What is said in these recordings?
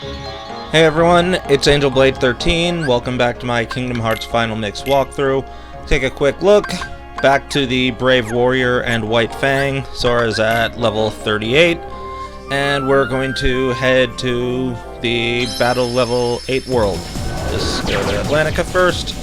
Hey everyone, it's AngelBlade13. Welcome back to my Kingdom Hearts Final Mix walkthrough. Take a quick look back to the Brave Warrior and White Fang. Sora's at level 38, and we're going to head to the Battle Level 8 world. Let's go to Atlantica first.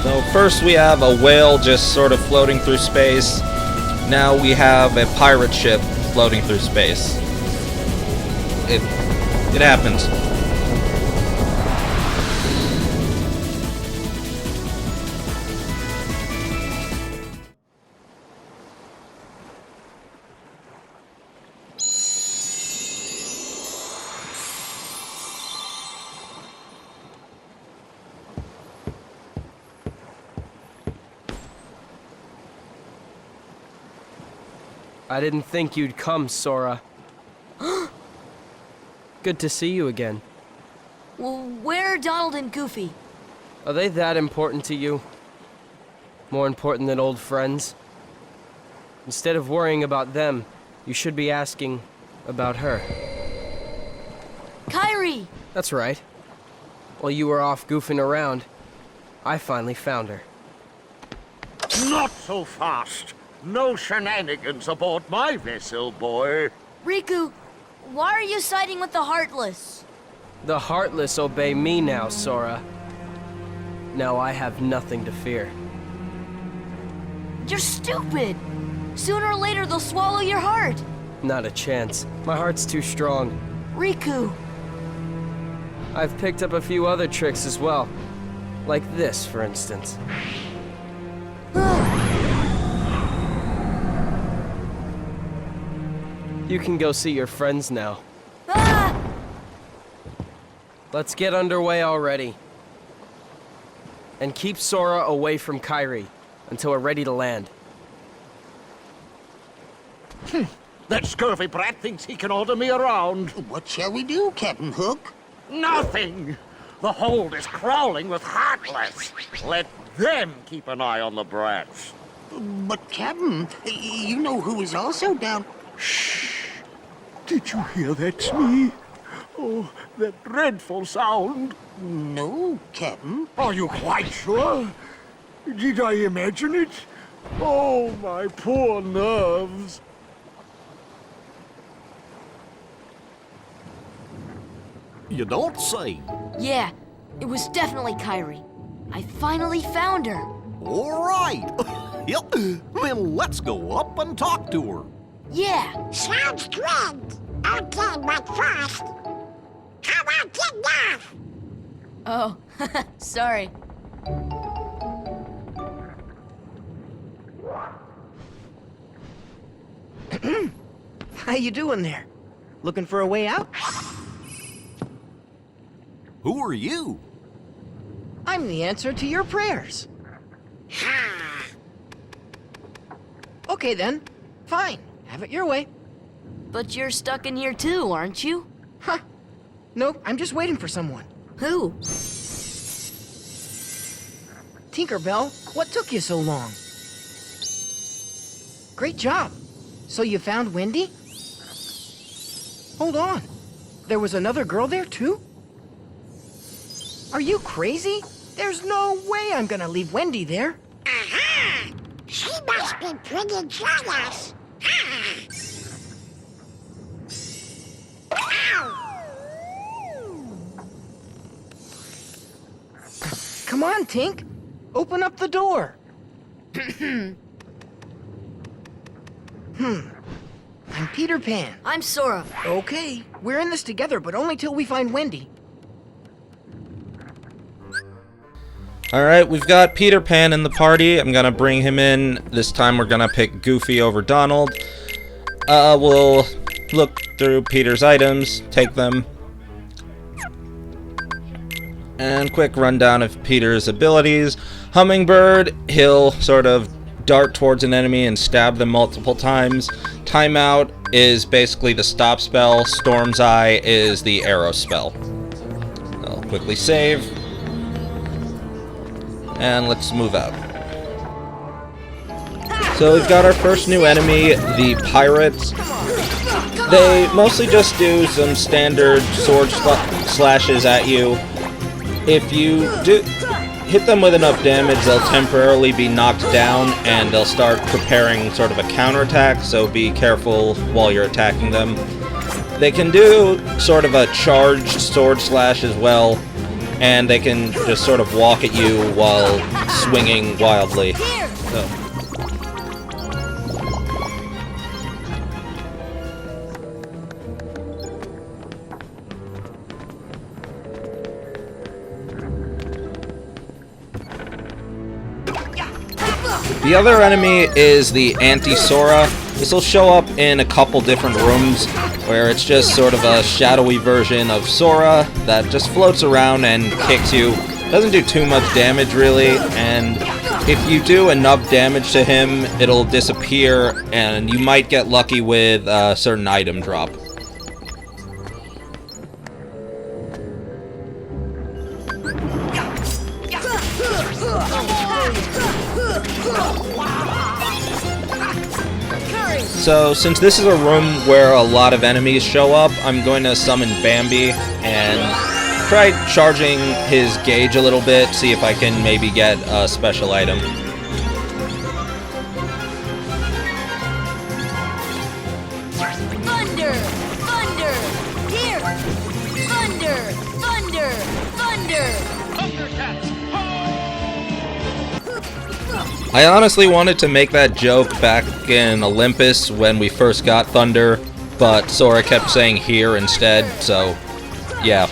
So first we have a whale just sort of floating through space. Now we have a pirate ship floating through space. It happens. I didn't think you'd come, Sora. Good to see you again. Well, where are Donald and Goofy? Are they that important to you? More important than old friends? Instead of worrying about them, you should be asking about her. Kairi! That's right. While you were off goofing around, I finally found her. Not so fast! No shenanigans aboard my vessel, boy. Riku, why are you siding with the Heartless? The Heartless obey me now, Sora. Now I have nothing to fear. You're stupid! Sooner or later they'll swallow your heart! Not a chance. My heart's too strong. Riku! I've picked up a few other tricks as well. Like this, for instance. You can go see your friends now. Ah! Let's get underway already. And keep Sora away from Kairi until we're ready to land. That scurvy brat thinks he can order me around. What shall we do, Captain Hook? Nothing! The hold is crawling with Heartless. Let them keep an eye on the brats. But, Captain, you know who is also down... Shh! Did you hear that, Smee? Oh, that dreadful sound. No, Captain. Are you quite sure? Did I imagine it? Oh, my poor nerves. You don't say. Yeah, it was definitely Kairi. I finally found her. All right. Yep. Then let's go up and talk to her. Yeah. Sounds good. Okay, but first, how about getting off? Oh, sorry. How you doing there? Looking for a way out? Who are you? I'm the answer to your prayers. Okay then, fine. Have it your way. But you're stuck in here too, aren't you? Huh. Nope, I'm just waiting for someone. Who? Tinkerbell, what took you so long? Great job. So you found Wendy? Hold on. There was another girl there too? Are you crazy? There's no way I'm gonna leave Wendy there. Aha! She must be pretty jealous. Come on, Tink. Open up the door. I'm Peter Pan. I'm Sora. Okay, we're in this together, but only till we find Wendy. Alright, we've got Peter Pan in the party. I'm gonna bring him in. This time we're gonna pick Goofy over Donald. We'll look through Peter's items, take them. And quick rundown of Peter's abilities. Hummingbird, he'll sort of dart towards an enemy and stab them multiple times. Timeout is basically the stop spell. Storm's Eye is the arrow spell. I'll quickly save. And let's move out. So we've got our first new enemy, the pirates. They mostly just do some standard sword slashes at you. If you hit them with enough damage, they'll temporarily be knocked down and they'll start preparing sort of a counterattack, so be careful while you're attacking them. They can do sort of a charged sword slash as well, and they can just sort of walk at you while swinging wildly. So. The other enemy is the Anti-Sora. This will show up in a couple different rooms where it's just sort of a shadowy version of Sora that just floats around and kicks you. Doesn't do too much damage really, and if you do enough damage to him, it'll disappear and you might get lucky with a certain item drop. So, since this is a room where a lot of enemies show up, I'm going to summon Bambi and try charging his gauge a little bit, see if I can maybe get a special item. Thunder! Thunder! Here! Thunder! Thunder! Thunder! I honestly wanted to make that joke back in Olympus when we first got Thunder, but Sora kept saying here instead, so yeah.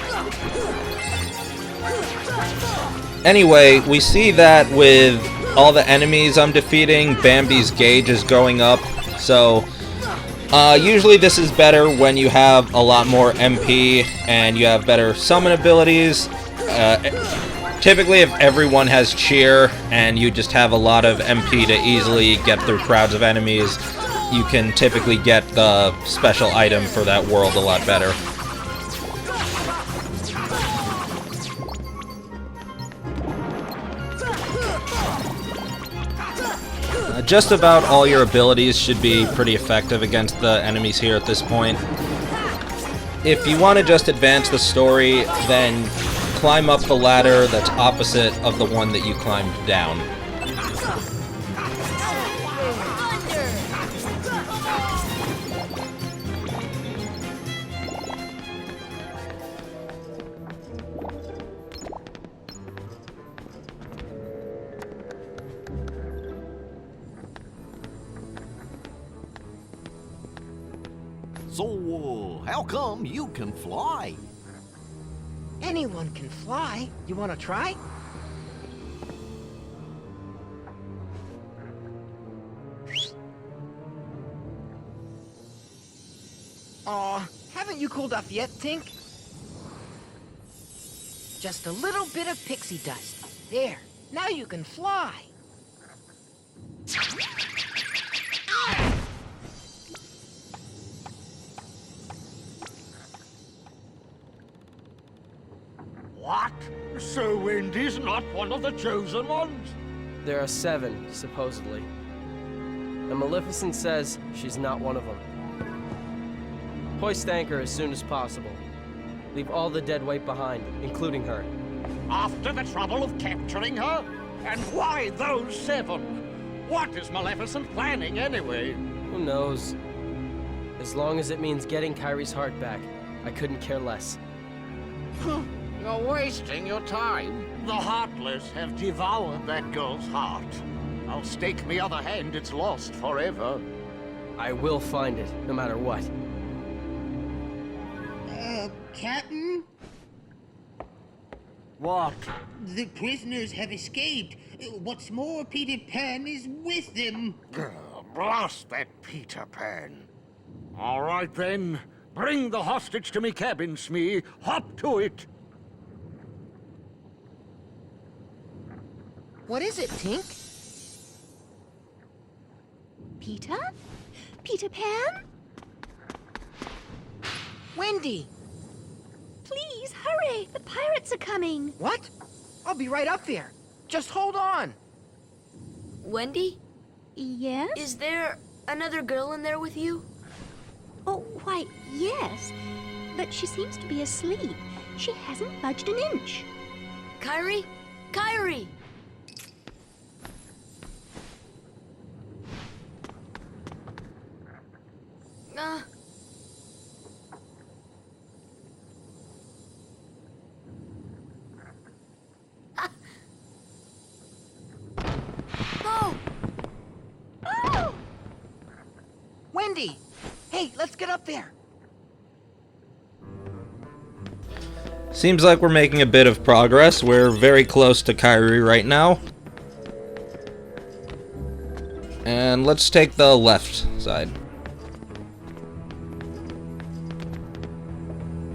Anyway, we see that with all the enemies I'm defeating, Bambi's gauge is going up, so usually this is better when you have a lot more MP and you have better summon abilities. Typically, if everyone has cheer and you just have a lot of MP to easily get through crowds of enemies, you can typically get the special item for that world a lot better. Just about all your abilities should be pretty effective against the enemies here at this point. If you want to just advance the story, then climb up the ladder that's opposite of the one that you climbed down. So, how come you can fly? Anyone can fly. You want to try? Aw, haven't you cooled off yet, Tink? Just a little bit of pixie dust. There, now you can fly. What? So Wendy's not one of the chosen ones? There are 7, supposedly. And Maleficent says she's not one of them. Hoist anchor as soon as possible. Leave all the dead weight behind, including her. After the trouble of capturing her? And why those 7? What is Maleficent planning anyway? Who knows? As long as it means getting Kyrie's heart back, I couldn't care less. You're wasting your time. The Heartless have devoured that girl's heart. I'll stake me other hand it's lost forever. I will find it, no matter what. Captain? What? The prisoners have escaped. What's more, Peter Pan is with them. Blast that Peter Pan. All right, then. Bring the hostage to me cabin, Smee. Hop to it. What is it, Tink? Peter? Peter Pan? Wendy! Please, hurry! The pirates are coming! What? I'll be right up there. Just hold on. Wendy, Yes? is there another girl in there with you? Oh, why, yes. But she seems to be asleep. She hasn't budged an inch. Kyrie? Kyrie! Oh! Oh! Wendy! Hey, let's get up there. Seems like we're making a bit of progress. We're very close to Kyrie right now. And let's take the left side.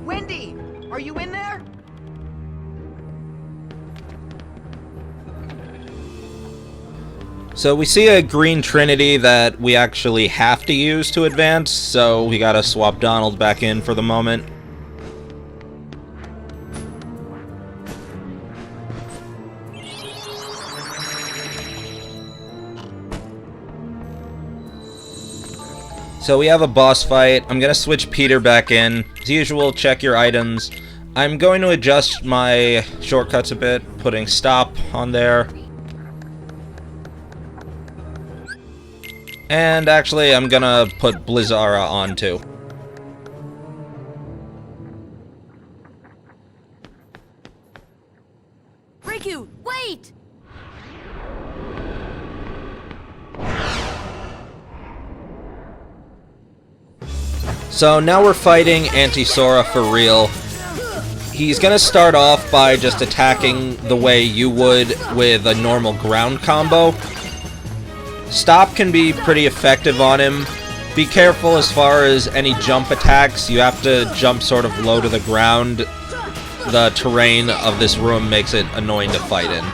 Wendy! Are you in there? So we see a green trinity that we actually have to use to advance, so we gotta swap Donald back in for the moment. So we have a boss fight. I'm gonna switch Peter back in. As usual, check your items. I'm going to adjust my shortcuts a bit, putting stop on there. And actually, I'm gonna put Blizzara on too. Riku, wait! So now we're fighting Anti-Sora for real. He's gonna start off by just attacking the way you would with a normal ground combo. Stop can be pretty effective on him. Be careful as far as any jump attacks. You have to jump sort of low to the ground. The terrain of this room makes it annoying to fight in.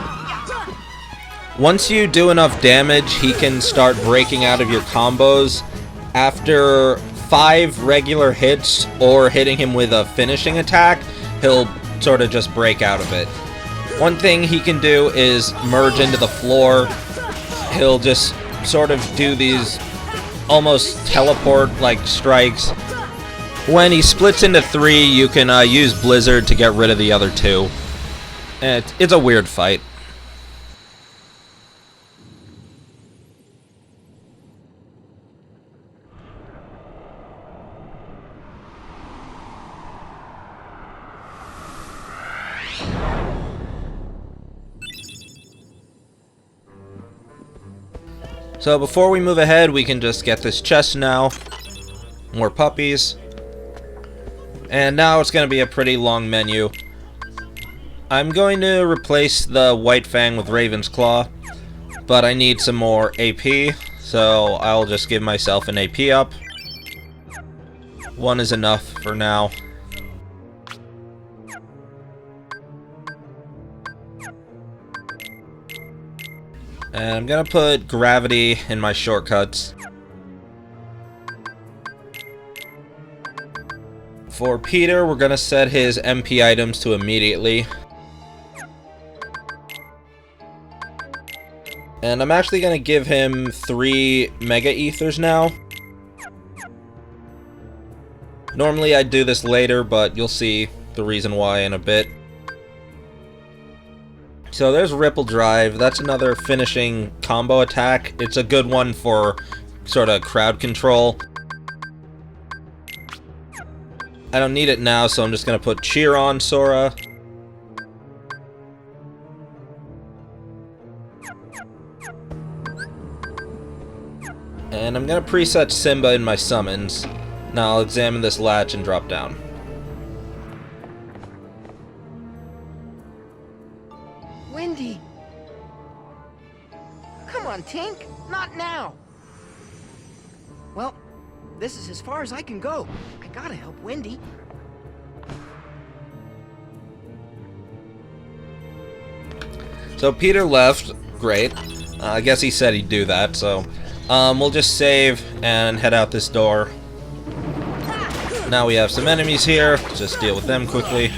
Once you do enough damage, he can start breaking out of your combos. After 5 regular hits or hitting him with a finishing attack, he'll sort of just break out of it. One thing he can do is merge into the floor. He'll just sort of do these almost teleport-like strikes. When he splits into 3, you can use Blizzard to get rid of the other 2. It's a weird fight. So before we move ahead, we can just get this chest now. More puppies. And now it's going to be a pretty long menu. I'm going to replace the White Fang with Raven's Claw, but I need some more AP, so I'll just give myself an AP up. 1 is enough for now. And I'm gonna put gravity in my shortcuts. For Peter, we're gonna set his MP items to immediately. And I'm actually gonna give him 3 Mega Ethers now. Normally I'd do this later, but you'll see the reason why in a bit. So there's Ripple Drive. That's another finishing combo attack. It's a good one for sort of crowd control. I don't need it now, so I'm just going to put Cheer on Sora. And I'm going to preset Simba in my summons. Now I'll examine this latch and drop down. on, Tink. Not now. Well, this is as far as I can go. I gotta help Wendy. So Peter left. Great. I guess he said he'd do that, so we'll just save and head out this door. Now we have some enemies here. Just deal with them quickly.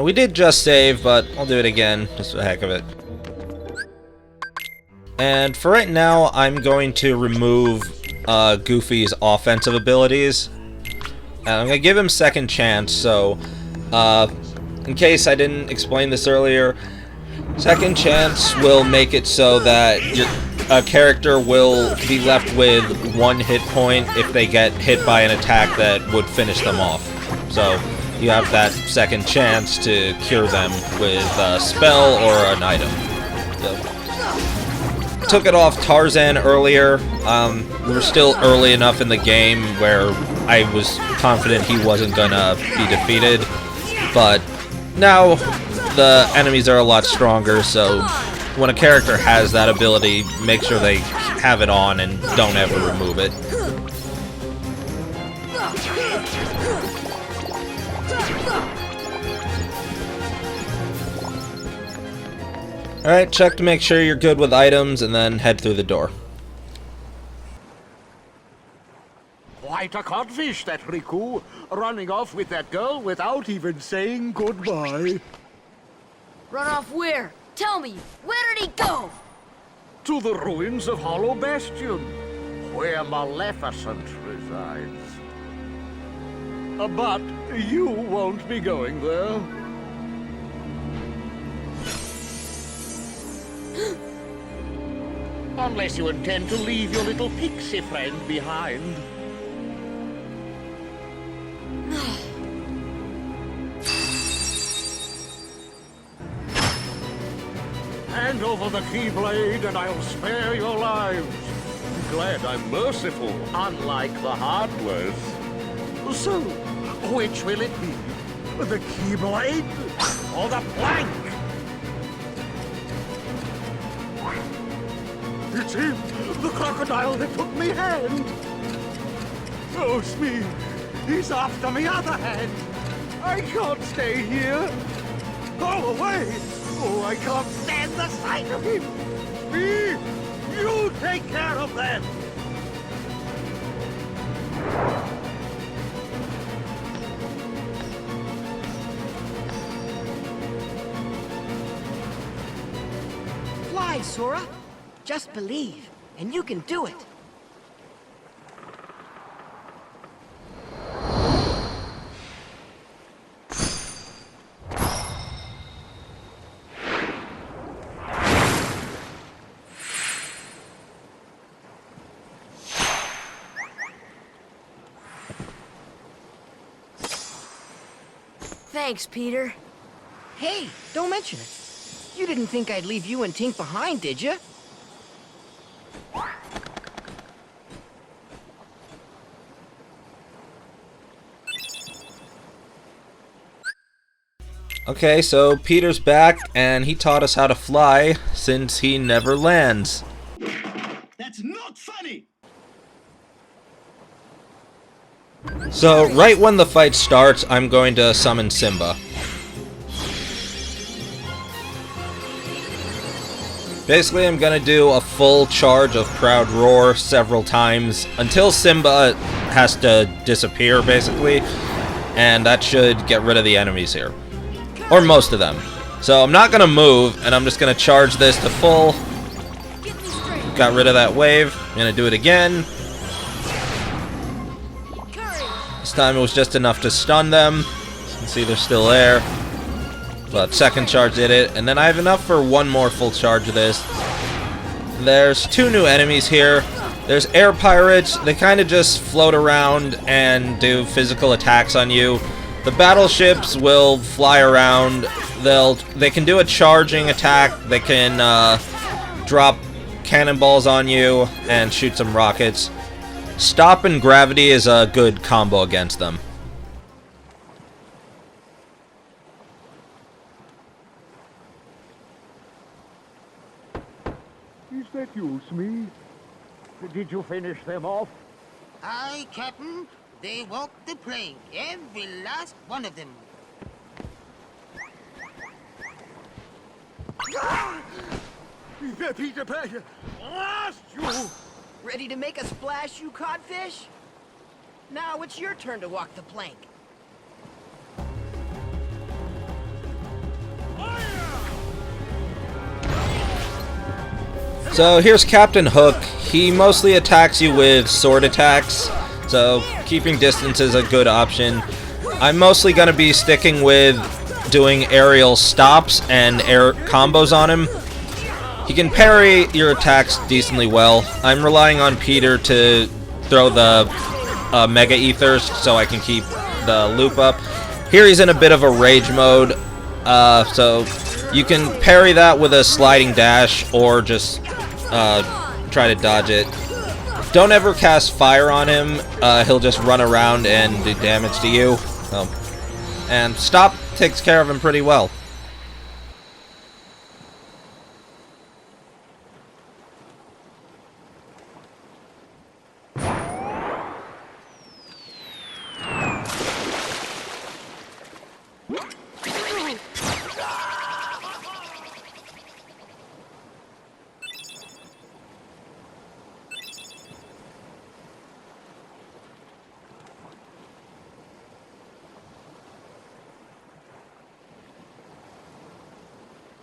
We did just save, but I'll do it again, just for the heck of it. And for right now, I'm going to remove Goofy's offensive abilities. And I'm going to give him second chance, so in case I didn't explain this earlier, second chance will make it so that your character will be left with 1 hit point if they get hit by an attack that would finish them off. So you have that second chance to cure them with a spell or an item. So, took it off Tarzan earlier. We were still early enough in the game where I was confident he wasn't gonna be defeated, but now the enemies are a lot stronger, so when a character has that ability, make sure they have it on and don't ever remove it. Alright, check to make sure you're good with items, and then head through the door. Quite a codfish, that Riku, running off with that girl without even saying goodbye. Run off where? Tell me, where did he go? To the ruins of Hollow Bastion, where Maleficent resides. But you won't be going there. Unless you intend to leave your little pixie friend behind. Hand over the Keyblade and I'll spare your lives. Glad I'm merciful, unlike the Heartless. So, which will it be? The Keyblade or the plank? It's him, the crocodile that took me hand. Oh, me, he's after me other hand. I can't stay here. Go away. Oh, I can't stand the sight of him. Me, you take care of them. Fly, Sora. Just believe, and you can do it. Thanks, Peter. Hey, don't mention it. You didn't think I'd leave you and Tink behind, did you? Okay, so Peter's back, and he taught us how to fly, since he never lands. That's not funny! So, right when the fight starts, I'm going to summon Simba. Basically, I'm gonna do a full charge of Proud Roar several times, until Simba has to disappear, basically, and that should get rid of the enemies here. Or most of them. So I'm not gonna move, and I'm just gonna charge this to full. Got rid of that wave. I'm gonna do it again. This time it was just enough to stun them. You can see they're still there. But second charge did it, and then I have enough for one more full charge of this. There's 2 new enemies here. There's air pirates. They kind of just float around and do physical attacks on you. The battleships will fly around. They can do a charging attack. They can drop cannonballs on you and shoot some rockets. Stop and gravity is a good combo against them. Is that you, Smee? Did you finish them off? Aye, Captain. They walked the plank, every last one of them. Peter Pan, lost you! Ready to make a splash, you codfish? Now it's your turn to walk the plank. So here's Captain Hook. He mostly attacks you with sword attacks, so keeping distance is a good option. I'm mostly going to be sticking with doing aerial stops and air combos on him. He can parry your attacks decently well. I'm relying on Peter to throw the Mega Ethers so I can keep the loop up. Here he's in a bit of a rage mode, so you can parry that with a sliding dash or just try to dodge it. Don't ever cast fire on him. He'll just run around and do damage to you. And stop takes care of him pretty well.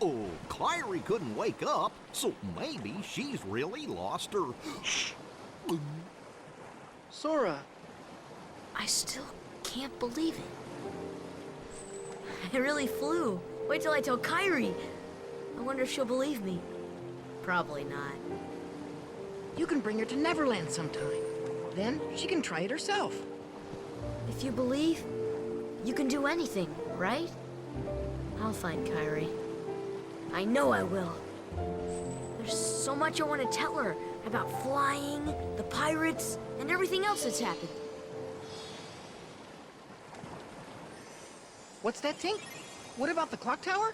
Oh, Kyrie couldn't wake up, so maybe she's really lost her. Sora, I still can't believe it. I really flew. Wait till I tell Kyrie. I wonder if she'll believe me. Probably not. you can bring her to Neverland sometime. Then she can try it herself. If you believe, you can do anything, right? I'll find Kyrie. I know I will. There's so much I want to tell her about flying, the pirates, and everything else that's happened. What's that, Tink? What about the clock tower?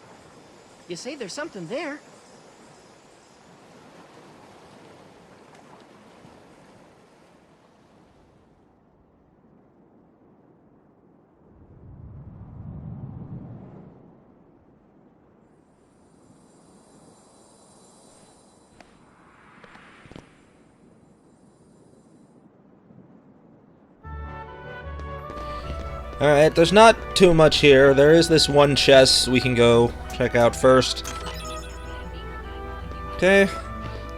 You say there's something there. Alright, there's not too much here. There is this one chest we can go check out first. Okay,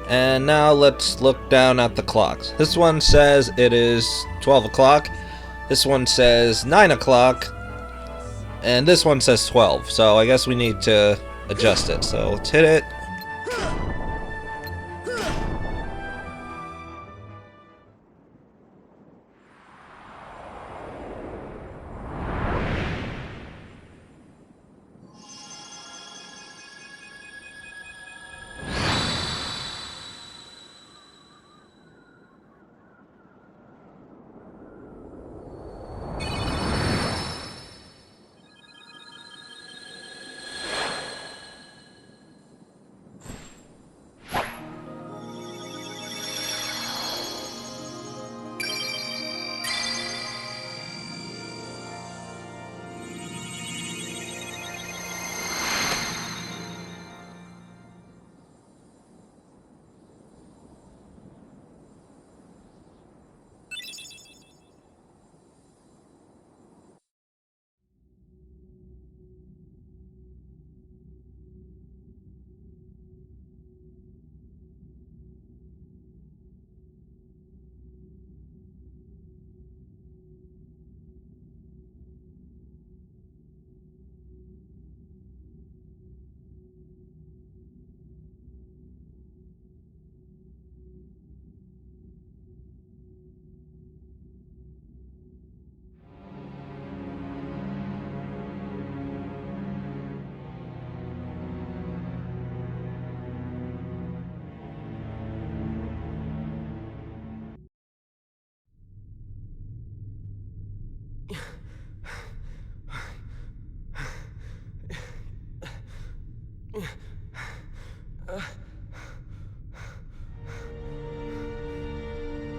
and now let's look down at the clocks. This one says it is 12 o'clock. This one says 9 o'clock. And this one says 12, so I guess we need to adjust it. So let's hit it.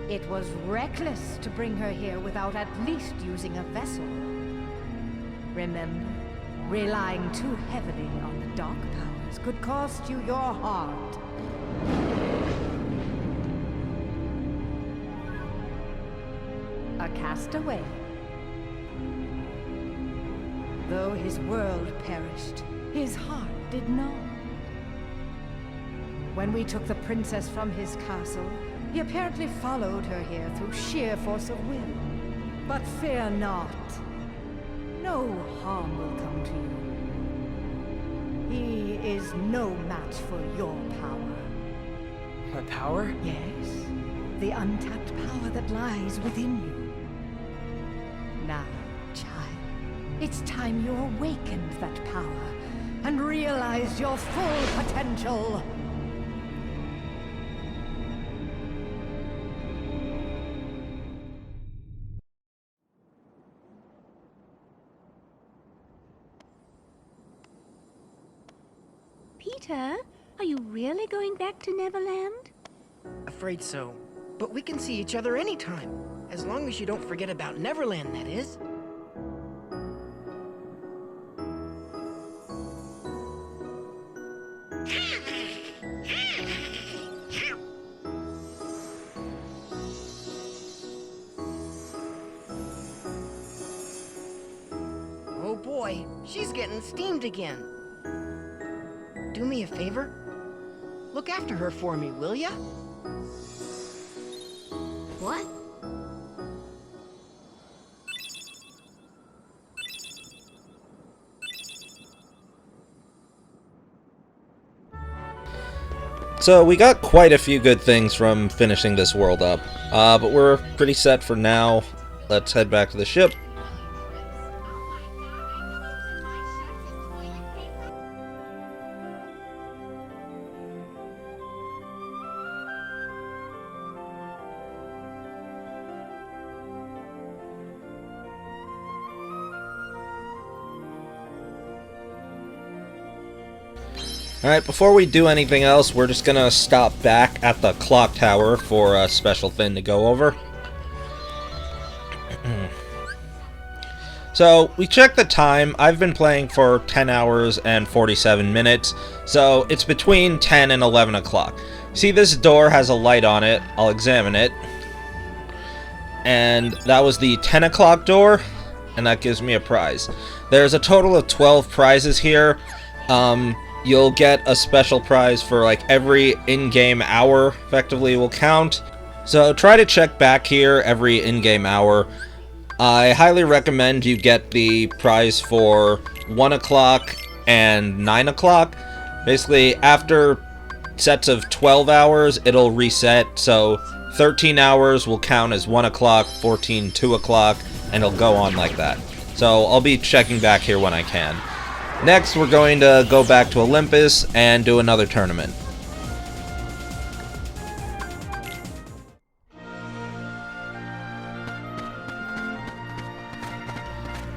It was reckless to bring her here without at least using a vessel. Remember, relying too heavily on the dark powers could cost you your heart. A castaway. Though his world perished, his heart did not. When we took the princess from his castle, he apparently followed her here through sheer force of will. But fear not. No harm will come to you. He is no match for your power. My power? Yes, the untapped power that lies within you. Now, child, it's time you awakened that power and realized your full potential. Peter, are you really going back to Neverland? Afraid so. But we can see each other anytime. As long as you don't forget about Neverland, that is. Oh boy, she's getting steamed again. Do me a favor? Look after her for me, will ya? What? So we got quite a few good things from finishing this world up, but we're pretty set for now. Let's head back to the ship. Alright, before we do anything else, we're just gonna stop back at the clock tower for a special thing to go over. So, we checked the time. I've been playing for 10 hours and 47 minutes, so it's between 10 and 11 o'clock. See, this door has a light on it. I'll examine it. And that was the 10 o'clock door, and that gives me a prize. There's a total of 12 prizes here. You'll get a special prize for like every in-game hour effectively will count. So try to check back here every in-game hour. I highly recommend you get the prize for 1 o'clock and 9 o'clock. Basically, after sets of 12 hours, it'll reset. So 13 hours will count as 1 o'clock, 14, 2 o'clock, and it'll go on like that. So I'll be checking back here when I can. Next, we're going to go back to Olympus and do another tournament.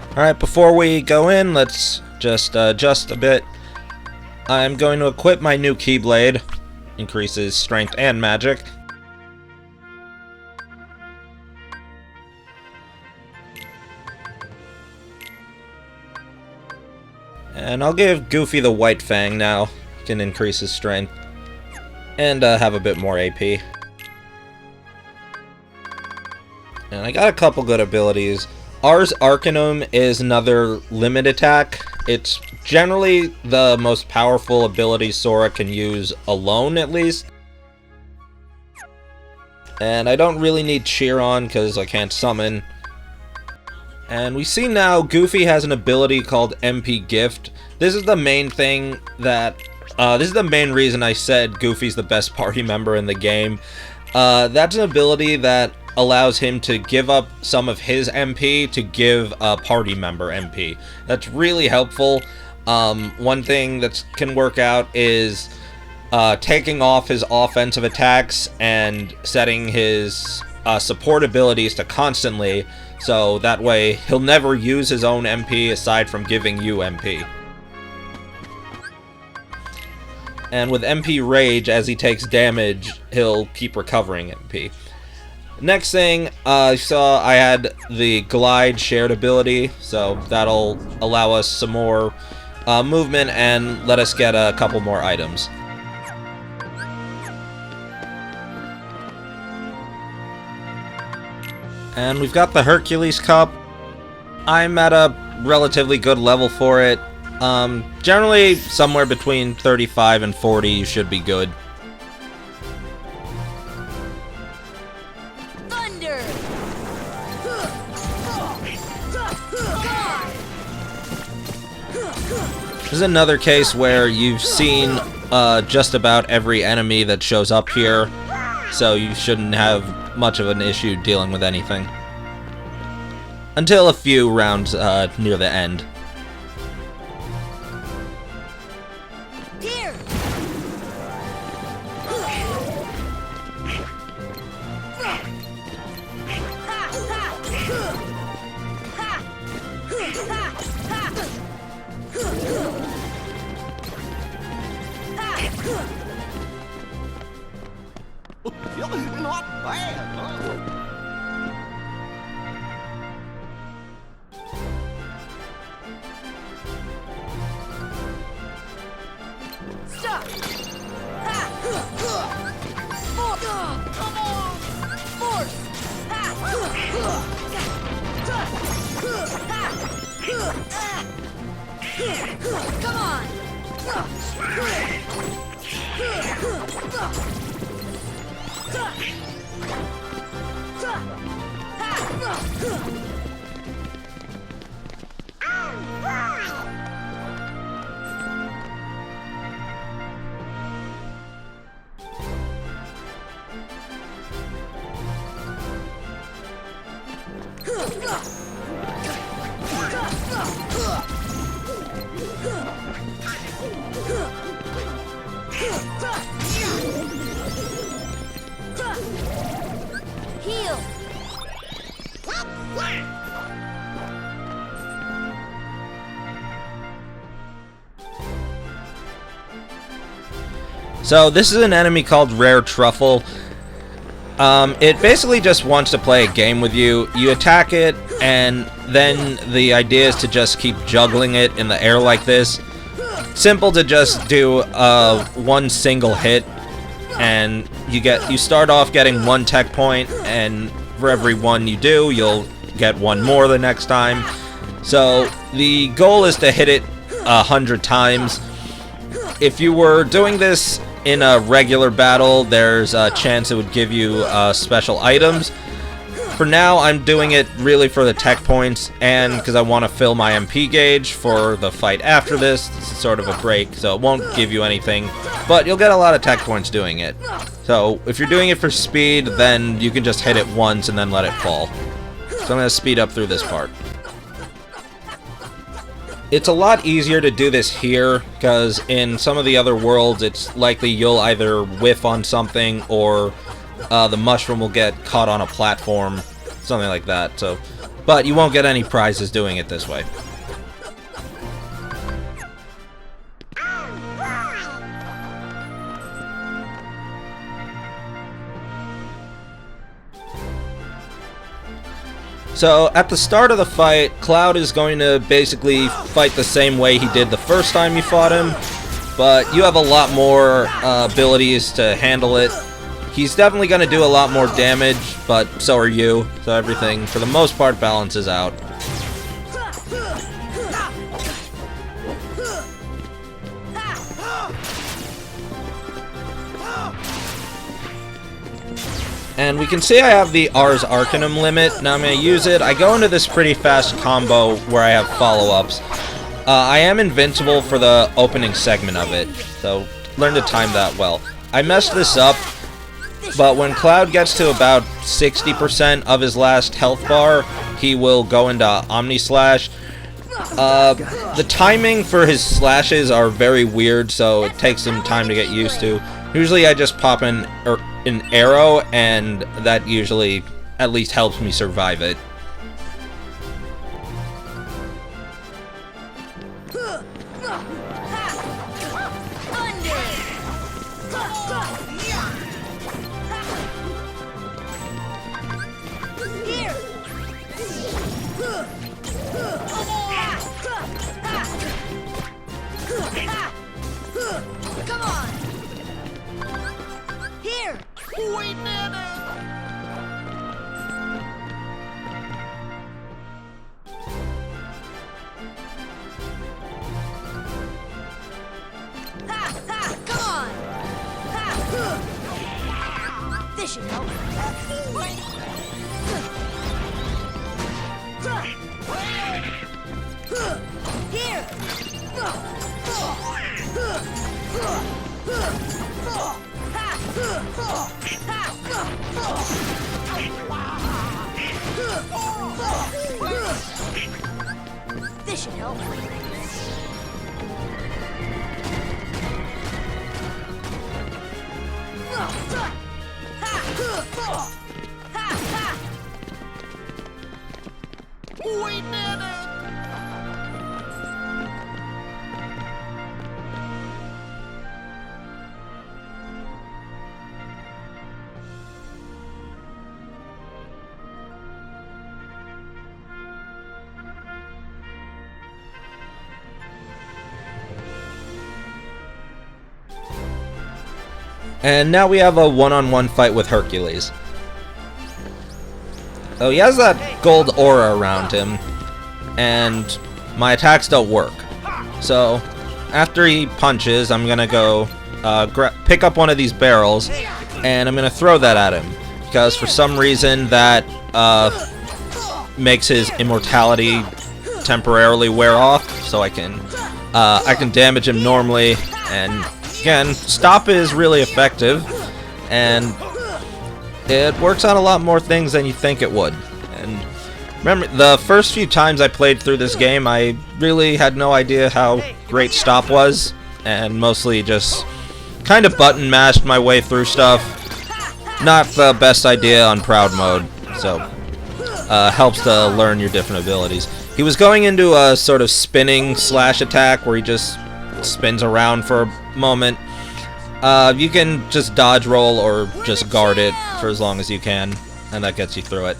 Alright, before we go in, let's just adjust a bit. I'm going to equip my new Keyblade. Increases strength and magic. And I'll give Goofy the White Fang now. He can increase his strength. And have a bit more AP. And I got a couple good abilities. Ars Arcanum is another limit attack. It's generally the most powerful ability Sora can use alone, at least. And I don't really need Cheer on because I can't summon. And we see now Goofy has an ability called MP Gift. This is the main thing that... this is the main reason I said Goofy's the best party member in the game. That's an ability that allows him to give up some of his MP to give a party member MP. That's really helpful. One thing that can work out is taking off his offensive attacks and setting his support abilities to constantly, so that way he'll never use his own MP aside from giving you MP. And with MP Rage, as he takes damage, he'll keep recovering MP. Next thing, I saw I had the Glide shared ability, so that'll allow us some more movement and let us get a couple more items. And we've got the Hercules Cup. I'm at a relatively good level for it. Generally, somewhere between 35 and 40, you should be good. Thunder! This is another case where you've seen just about every enemy that shows up here, so you shouldn't have much of an issue dealing with anything. Until a few rounds near the end. Here! Not bad, huh? Stop! Come on! Force! Come on! Heal! So this is an enemy called Rare Truffle. It basically just wants to play a game with you. You attack it, and then the idea is to just keep juggling it in the air like this. Simple to just do one single hit, and you start off getting 1 tech point, and for every one you do, you'll get 1 more the next time. So the goal is to hit it 100 times. If you were doing this in a regular battle, there's a chance it would give you special items. For now, I'm doing it really for the tech points, and because I want to fill my MP gauge for the fight after this. This is sort of a break, so it won't give you anything, but you'll get a lot of tech points doing it. So if you're doing it for speed, then you can just hit it once and then let it fall. So I'm going to speed up through this part. It's a lot easier to do this here, because in some of the other worlds, it's likely you'll either whiff on something, or the mushroom will get caught on a platform, something like that. So, but you won't get any prizes doing it this way. So, at the start of the fight, Cloud is going to basically fight the same way he did the first time you fought him, but you have a lot more abilities to handle it. He's definitely going to do a lot more damage, but so are you, so everything, for the most part, balances out. And we can see I have the Ars Arcanum limit. Now I'm going to use it. I go into this pretty fast combo where I have follow-ups. I am invincible for the opening segment of it, so learn to time that well. I messed this up, but when Cloud gets to about 60% of his last health bar, he will go into Omni Slash. The timing for his slashes are very weird, so it takes some time to get used to. Usually I just pop an arrow, and that usually at least helps me survive it. This should help. Here! This should help. We did it! And now we have a one-on-one fight with Hercules. So he has that gold aura around him, and my attacks don't work. So after he punches, I'm gonna go pick up one of these barrels, and I'm gonna throw that at him, because for some reason that makes his immortality temporarily wear off, so I can damage him normally. And again, stop is really effective, and it works on a lot more things than you think it would. And remember, the first few times I played through this game, I really had no idea how great stop was, and mostly just kind of button mashed my way through stuff. Not the best idea on proud mode, so helps to learn your different abilities. He was going into a sort of spinning slash attack where he just spins around for a moment. You can just dodge roll or just guard it for as long as you can, and that gets you through it.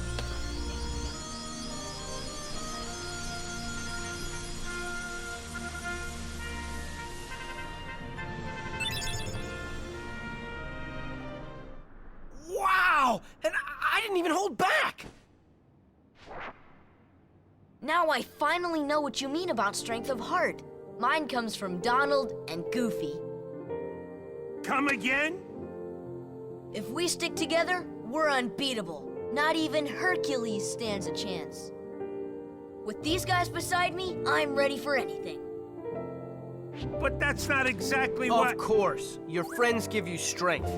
Wow! And I didn't even hold back! Now I finally know what you mean about strength of heart. Mine comes from Donald and Goofy. Come again? If we stick together, we're unbeatable. Not even Hercules stands a chance. With these guys beside me, I'm ready for anything. But that's not exactly what... Of course. Your friends give you strength.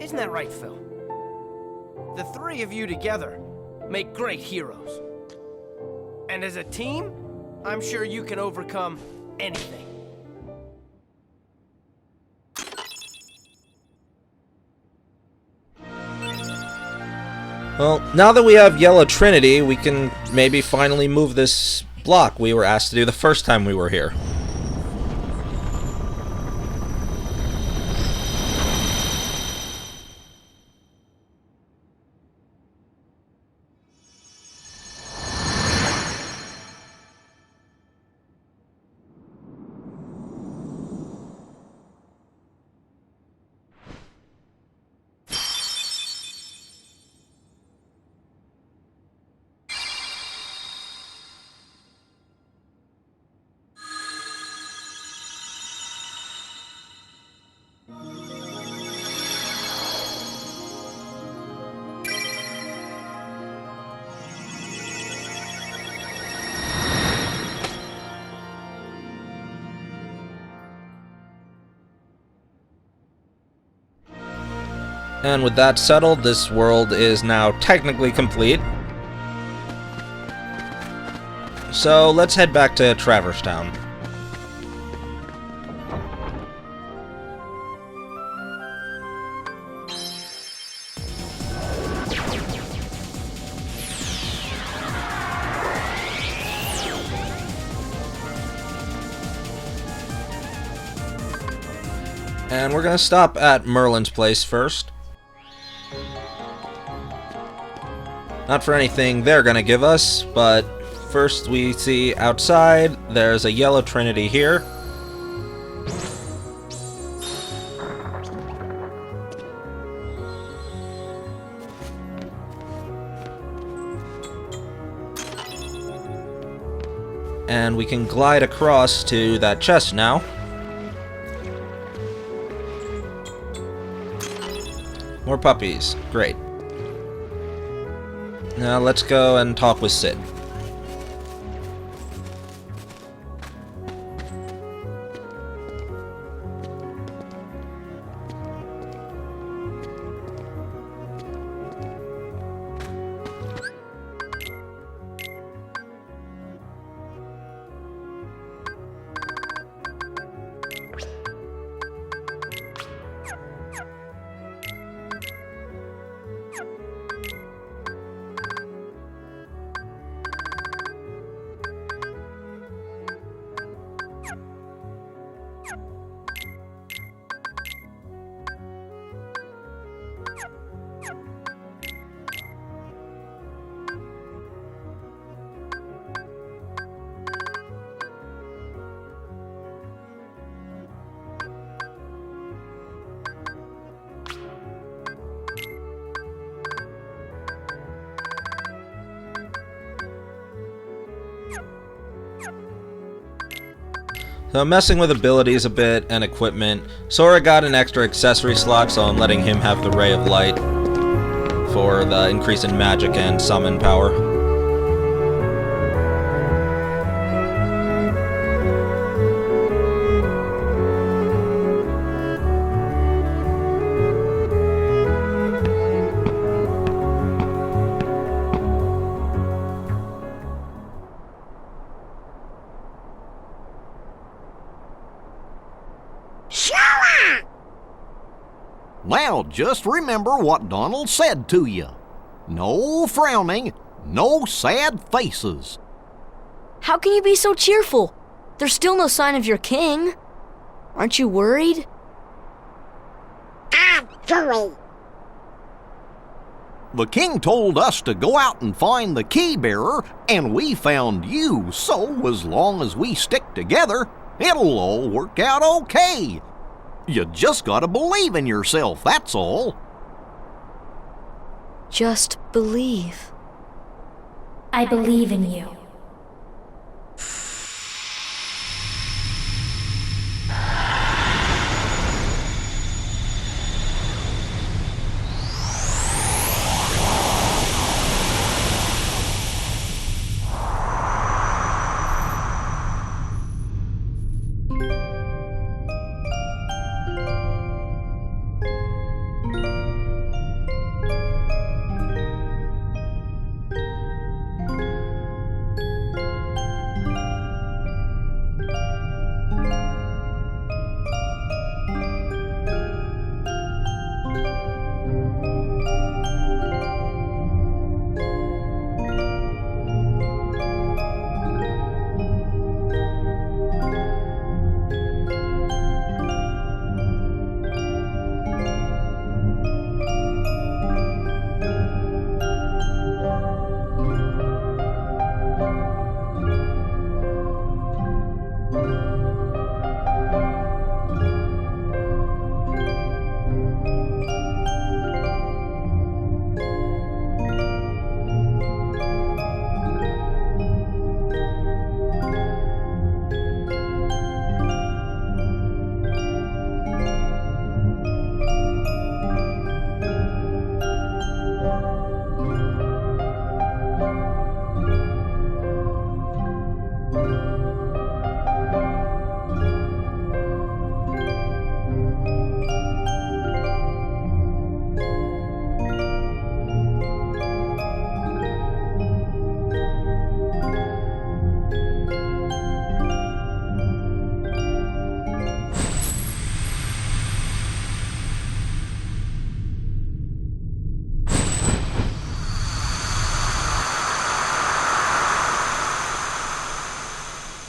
Isn't that right, Phil? The three of you together make great heroes. And as a team, I'm sure you can overcome anything. Well, now that we have Yellow Trinity, we can maybe finally move this block we were asked to do the first time we were here. And with that settled, this world is now technically complete. So let's head back to Traverse Town. And we're gonna stop at Merlin's place first. Not for anything they're gonna give us, but first we see outside there's a yellow trinity here. And we can glide across to that chest now. More puppies. Great. Now let's go and talk with Sid. So messing with abilities a bit and equipment. Sora got an extra accessory slot, so I'm letting him have the Ray of Light for the increase in magic and summon power. Now, just remember what Donald said to you. No frowning, no sad faces. How can you be so cheerful? There's still no sign of your king. Aren't you worried? I'm worried. The king told us to go out and find the key bearer, and we found you, so as long as we stick together, it'll all work out okay. You just gotta believe in yourself, that's all. Just believe. I believe in you.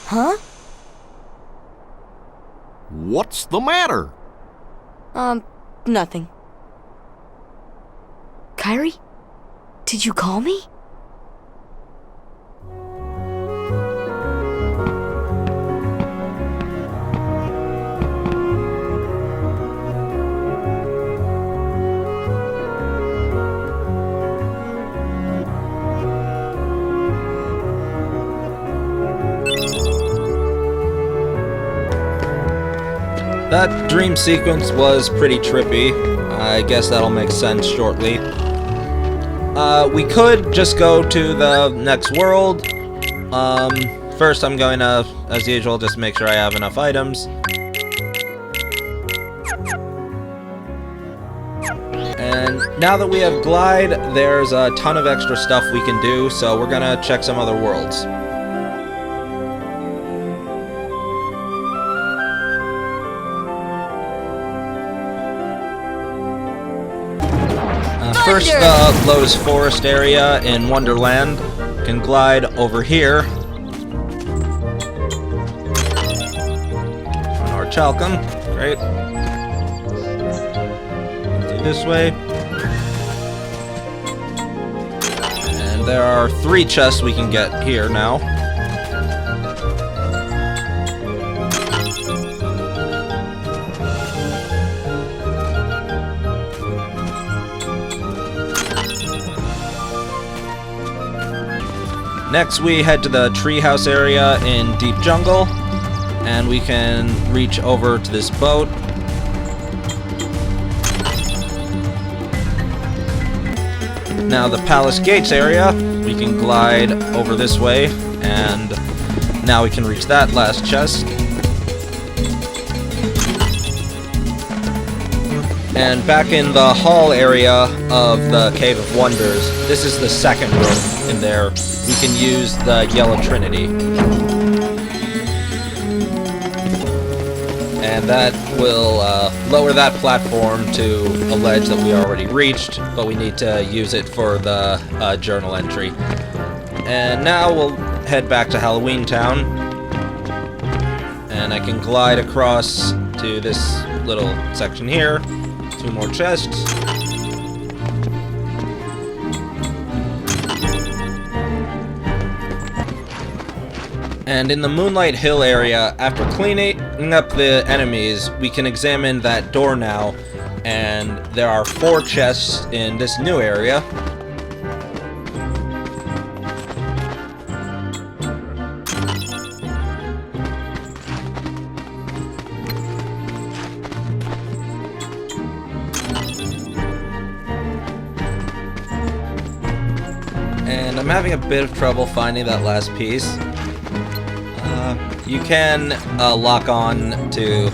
Huh? What's the matter? Nothing. Kyrie? Did you call me? That dream sequence was pretty trippy. I guess that'll make sense shortly. We could just go to the next world. First I'm going to, as usual, just make sure I have enough items. And now that we have Glide, there's a ton of extra stuff we can do, so we're gonna check some other worlds. First, the Lotus Forest area in Wonderland. Can glide over here. Our Chalcom, great. Do this way. And there are 3 chests we can get here now. Next, we head to the treehouse area in Deep Jungle, and we can reach over to this boat. Now, the Palace Gates area, we can glide over this way, and now we can reach that last chest. And back in the hall area of the Cave of Wonders, this is the second room in there. We can use the Yellow Trinity. And that will lower that platform to a ledge that we already reached, but we need to use it for the journal entry. And now we'll head back to Halloween Town. And I can glide across to this little section here. 2 more chests. And in the Moonlight Hill area, after cleaning up the enemies, we can examine that door now, and there are 4 chests in this new area. And I'm having a bit of trouble finding that last piece. You can lock on to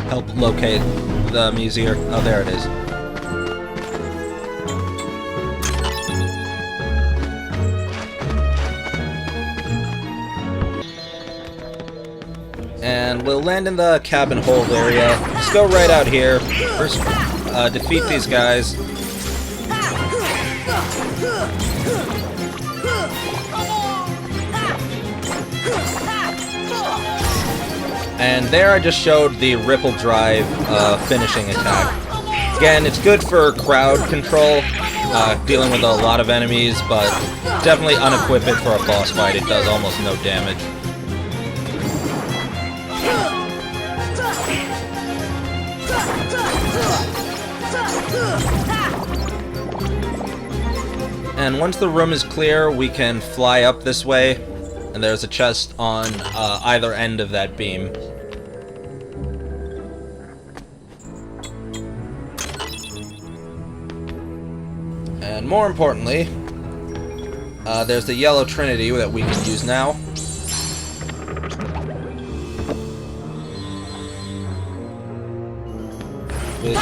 help locate the museum. Oh, there it is. And we'll land in the cabin hold area. Let's go right out here. First, defeat these guys. And there I just showed the Ripple Drive finishing attack. Again, it's good for crowd control, dealing with a lot of enemies, but definitely unequip it for a boss fight. It does almost no damage. And once the room is clear, we can fly up this way, and there's a chest on either end of that beam. And more importantly, there's the Yellow Trinity that we can use now.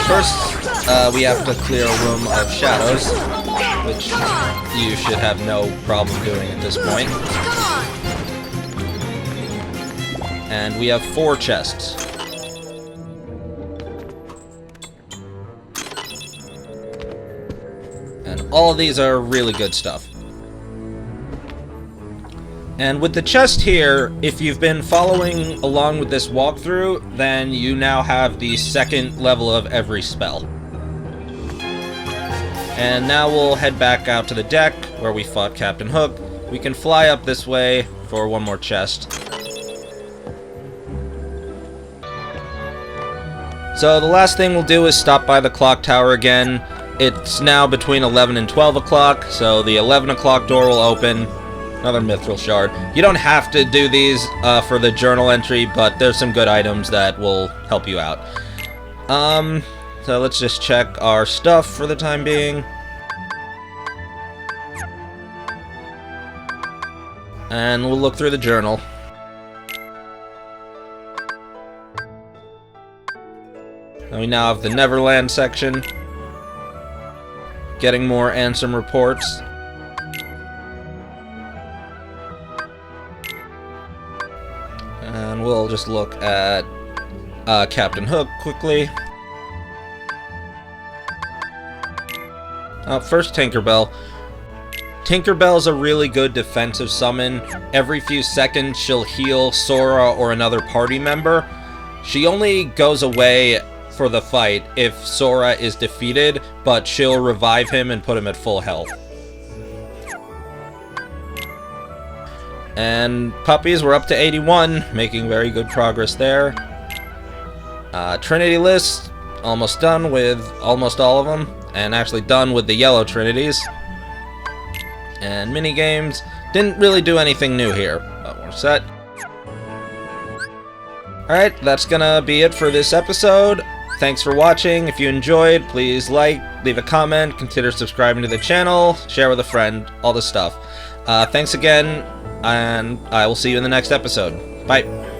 First, we have to clear a room of shadows, which you should have no problem doing at this point. And we have 4 chests. And all of these are really good stuff. And with the chest here, if you've been following along with this walkthrough, then you now have the second level of every spell. And now we'll head back out to the deck, where we fought Captain Hook. We can fly up this way for one more chest. So the last thing we'll do is stop by the clock tower again. It's now between 11 and 12 o'clock, so the 11 o'clock door will open. Another mithril shard. You don't have to do these for the journal entry, but there's some good items that will help you out. So let's just check our stuff for the time being. And we'll look through the journal. And we now have the Neverland section. Getting more Ansem reports. And we'll just look at Captain Hook quickly. First, Tinkerbell. Tinkerbell's a really good defensive summon. Every few seconds, she'll heal Sora or another party member. She only goes away for the fight if Sora is defeated, but she'll revive him and put him at full health. And puppies, we're up to 81, making very good progress there. Trinity list, almost done with almost all of them, and actually done with the yellow Trinities. And minigames, didn't really do anything new here, but we're set. Alright, that's gonna be it for this episode. Thanks for watching. If you enjoyed, please like, leave a comment, consider subscribing to the channel, share with a friend, all this stuff. Thanks again, and I will see you in the next episode. Bye.